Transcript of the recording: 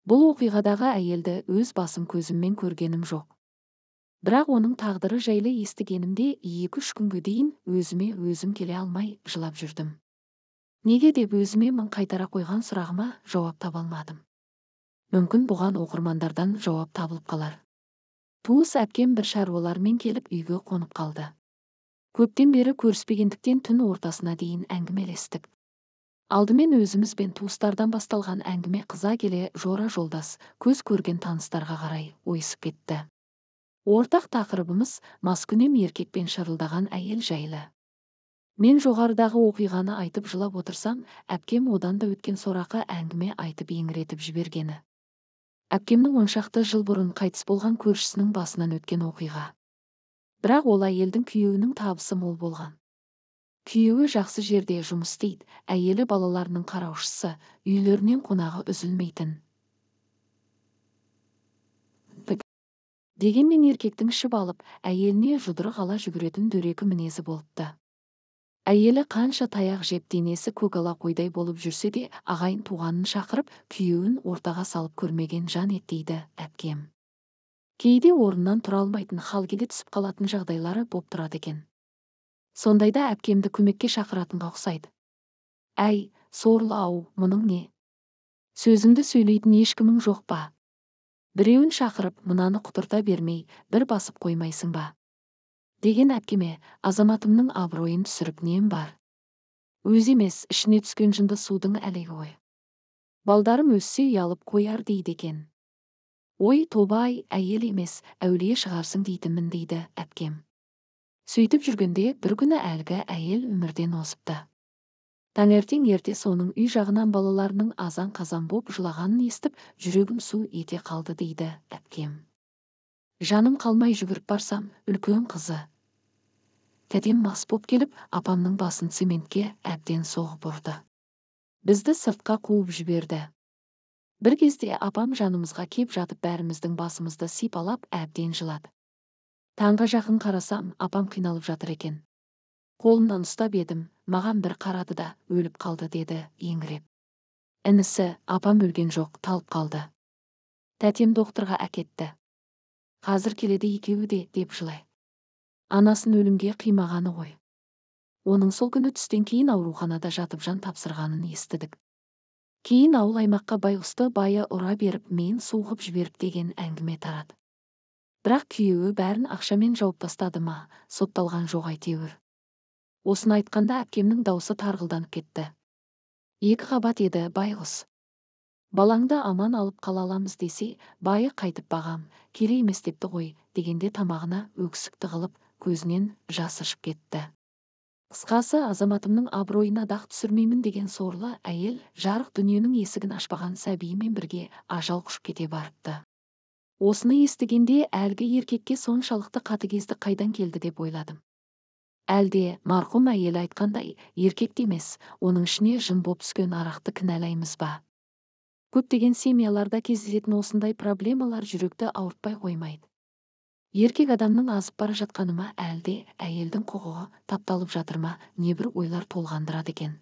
Бұл оқиғадағы әйелді өз басым көзіммен көргенім жоқ. Бірақ оның тағдыры жайлы естігенімде 2-3 күнге дейін өзіме өзім келе алмай жылап жүрдім. Неге деп өзіме мың қайтара қойған сұрағыма жауап таба алмадым. Мүмкін бұған оқырмандардан жауап табылып қалар. Туыс әпкем бір шаруалармен келіп үйге қонып қалды. Көптен бері көріспегендіктен түн ортасына дейін әңгімелестік. Алдымен өзімізбен туыстардан басталған әңгіме қыза келе жора жолдас, көз көрген таныстарға қарай ойысып кетті. Ортақ тақырыбымыз маскүнем еркекпен шырылдаған әйел жайлы. Мен жоғарыдағы оқиғаны айтып жылап отырсам, әпкем одан да өткен сорақы әңгіме айтып еңіретіп жібергені. Әпкемнің 10 шақты жыл бұрын қайтыс болған көршісінің басынан өткен оқиға. Бірақ ол әйелдің күйеуінің табысы мол болған. Күйеуі жақсы жерде жұмыс істейді, әйелі балаларының қараушысы, үйлерінен қонағы үзілмейтін. Дегенмен еркектің ішіп алып, әйеліне жұдырық ала жүгіретін дөрекі мінезі болыпты. Әйелі қанша таяқ жеп денесі көкала қойдай болып жүрсе де, ағайын туғанын шақырып, күйеуін ортаға салып көрмеген жан ет дейді әпкем. Кейде орнынан тұра алмайтын халге түсіп қалатын жағдайлары боп тұрады екен. Сондайда әпкемді көмекке шақыратынға ұқсайды. Әй, сорлы-ау, мұның не? Сөзімді сөйлейтін ешкімің жоқ па? Біреуін шақырып, мынаны құтырта бермей, бір басып қоймайсың ба? Деген әпкеме, азаматымның абыройын түсіріп нем бар? Өз емес, ішіне түскен жынды судың әлегі ғой. Балдарым өссе ұялып қояр дейді екен. Ой, тоба-ай, әйел емес, әулие шығарсың дейтінмін дейді әпкем. Сөйтіп жүргенде бір күні әлгі әйел өмірден озыпты. Таңертең ерте соның үй жағынан балаларының азан-қазан боп жылағанын естіп, жүрегім су ете қалды дейді әпкем. Жаным қалмай жүгіріп барсам, үлкен қызы. Тәтем мас боп келіп, апамның басын цементке әбден соғып ұрды. Бізді сыртқа қуып жіберді. Бір кезде апам жанымызға кеп жатып бәріміздің басымызды сипалап әбден жылады. Таңға жақын қарасам, апам қиналып жатыр екен. Қолынан ұстап едім, маған бір қарады да өліп қалды деді еңіреп. Інісі, апам өлген жоқ, талып қалды. Тәтем докторға әкетті. Қазір келеді екеуі де деп жылай. Анасын өлімге қимағаны ғой. Оның сол күні түстен кейін ауруханада жатып жан тапсырғанын естідік. Кейін ауыл аймаққа байғұсты байы ұра беріп мен суғып жіберіп деген әңгіме тарады. Бірақ күйеуі бәрін ақшамен жауып тастады ма, сотталған жоқ әйтеуір. Осыны айтқанда әпкемнің даусы тарғылданып кетті. 2 қабат еді байғұс. Балаңды аман алып қала аламыз десе, байы қайтып бағам, керек емес депті ғой, дегенде тамағына өксік тығылып, көзінен жас ыршып кетті. Қысқасы, азаматымның абыройына дақ түсірмеймін деген сорлы әйел жарық дүниенің есігін ашпаған сәбиімен бірге ажал құшып кете барыпты. Осыны естігенде әлгі еркекке соншалықты қатыгездік қайдан келді деп ойладым. Әлде марқұм әйел айтқандай, еркек емес, оның ішіне жын боп түскен арақты кінәлаймыз ба? Көптеген семьяларда кездесетін осындай проблемалар жүректі ауыртпай қоймайды. Еркек адамның азып бара жатқаны ма, әлде әйелдің құқығы тапталып жатыр ма, небір ойлар толғандырады екен.